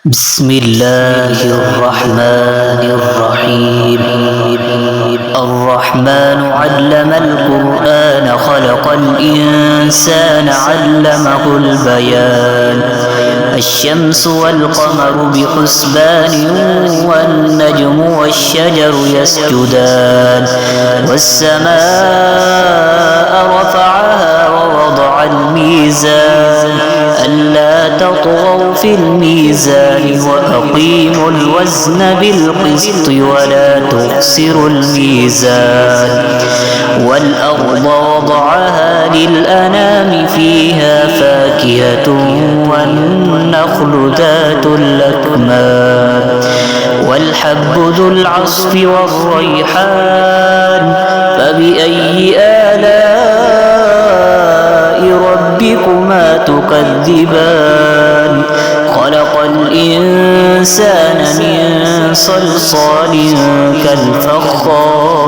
بسم الله الرحمن الرحيم. الرحمن علم القرآن خلق الإنسان علمه البيان. الشمس والقمر بحسبان والنجم والشجر يسجدان والسماء رفعها ووضع الميزان ألا تطغوا في الميزان وأقيموا الوزن بالقسط ولا تخسروا الميزان. والأرض وضعها للأنام فيها فاكهة والنخل ذات الأكمام والحب ذو العصف والريحان فبأي آلاء ربكما تكذبان. خلق الإنسان من صلصال كالفخار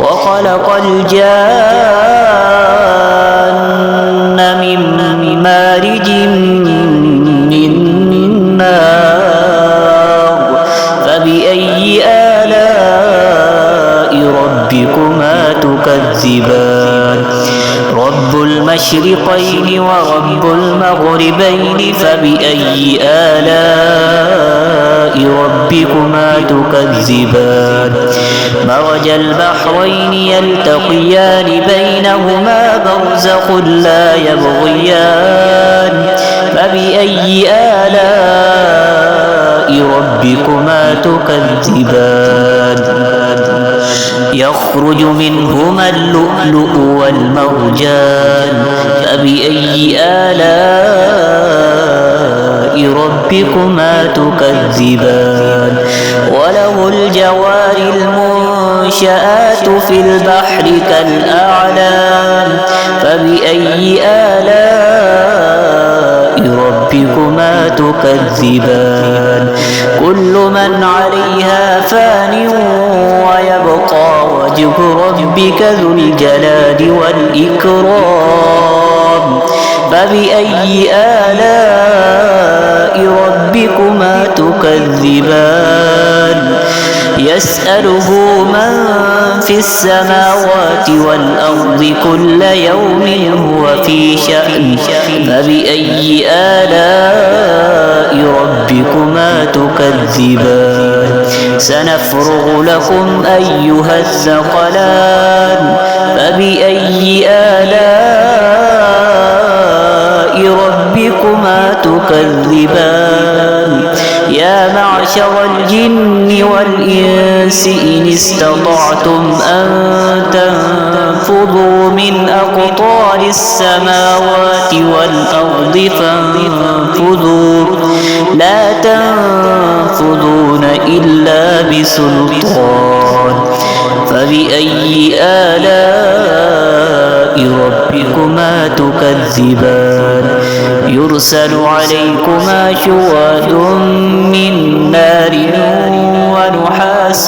وخلق الجان من مارج من نار فبأي آلاء ربكما تكذبان. رب المشرقين ورب المغربين فبأي آلاء ربكما تكذبان. مرج البحرين يلتقيان بينهما برزخ لا يبغيان فبأي آلاء ربكما تكذبان. يخرج منهما اللؤلؤ والمرجان فبأي آلاء ربكما تكذبان. وله الجوار المنشآت في البحر كالأعلام فبأي آلاء ربكما تكذبان. كل من عليها فان ويبقى وجه ربك ذو الجلال والإكرام فبأي آلاء ربكما تكذبان. يسأله من في السماوات والأرض كل يوم هو في شأن فبأي آلاء ربكما تكذبان. سنفرغ لكم أيها الثقلان فبأي آلاء ربكما تكذبان. يا معشر الجن والإنس إن استطعتم أن تنفذوا من أقطار السماوات والأرض فانفذوا لا تنفذون إلا بسلطان فبأي آلاء ربكما تكذبان. يرسل عليكما شواظ من نار ونحاس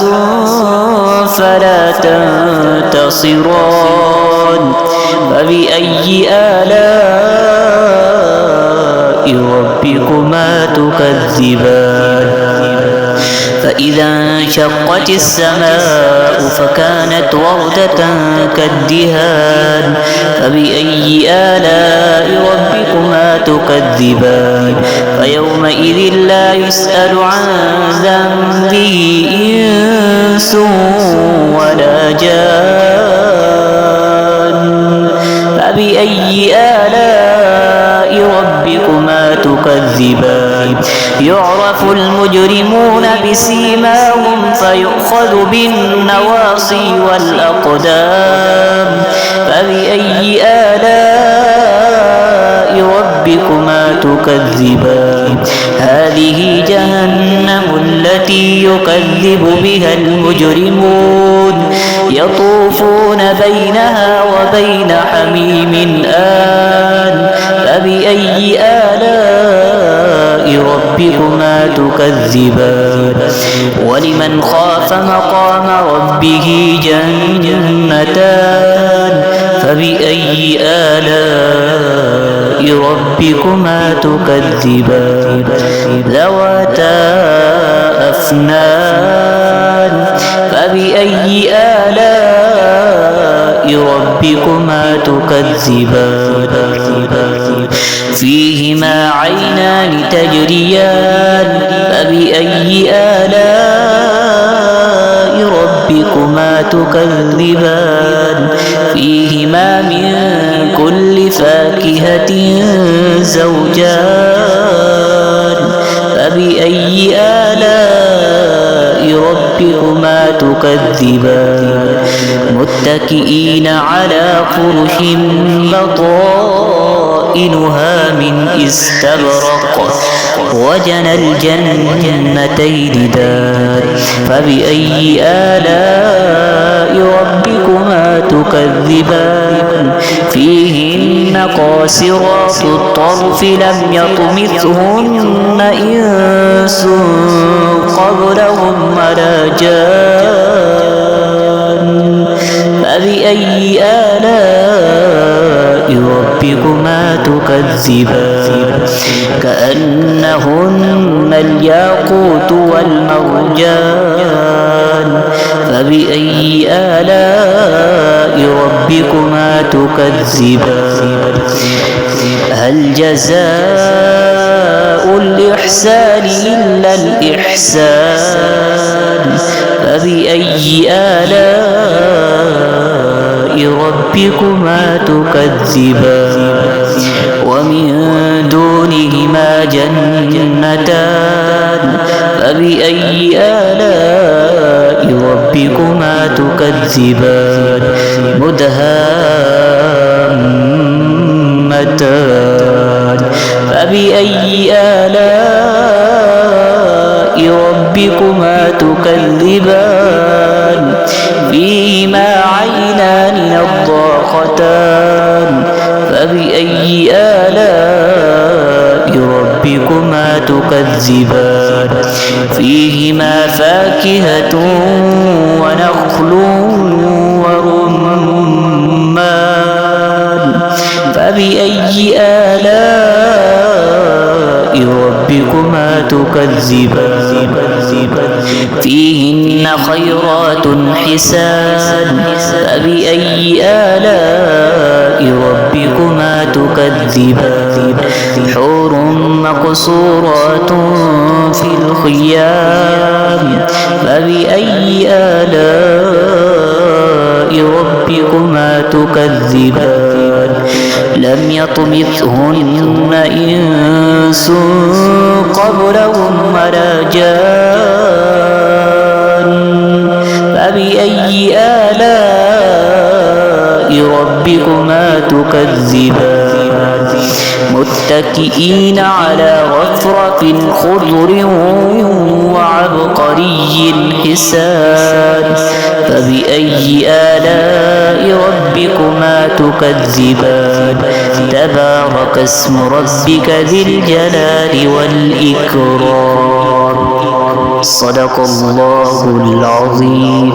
فلا تنتصران فبأي آلاء ربكما تكذبان. فإذا انشقت السماء فكانت وردة كالدهان فبأي آلاء ربكما تكذبان. فيومئذ لا يسأل عن ذنبه إنس ولا جان فبأي آلاء ربكما تكذبان. يعرف المجرمون بسيماهم فيؤخذ بالنواصي والأقدام فبأي آلاء ربكما تكذبان. هذه جهنم التي يكذب بها المجرمون يطوفون بينها وبين حميم آن فبأي آلاء ربكما تكذبان. ولمن خاف مقام ربه جنتان فبأي آلاء ربكما تكذبان ذواتا أفنان فبأي آلاء ربكما تكذبان فيهما عينان تجريان فبأي آلاء ربكما تكذبان فيهما من كل فاكهة زوجان فبأي آلاء ربكما تكذبان متكئين على فرش بطائنها من استبرق وجنى الجنتين دان فبأي آلاء ربكما تكذبان فيهن قاصرات الطرف لم يطمثهن إنس قبلهم ولا جان فبأي آلاء ربكما تكذبان كأنهن الياقوت والمرجان فبأي آلاء ربكما تكذبان هل جزاء الإحسان إلا الإحسان فبأي آلاء ربكما تكذبان ومن دونهما جنتان فبأي آلاء ربكما تكذبان مدهامتان فبأي آلاء ربكما تكذبان فيهما عينان نضاختان فبأي آلاء ربكما تكذبان فيهما فاكهة ونخل ورمان فبأي آلاء ربكما تكذبان فيهن خيرات حسان فبأي آلاء ربكما تكذبان حور مقصورات في الخيام فبأي آلاء ربكما تكذبان لم يطمثهن إنس قبلهم ولا جان فبأي آلاء ربكما تكذبان متكئين على رفرف خضر وعبقري حسان فبأي آلاء ربكما تكذبان تبارك اسم ربك ذي الجلال والإكرام صدق الله العظيم.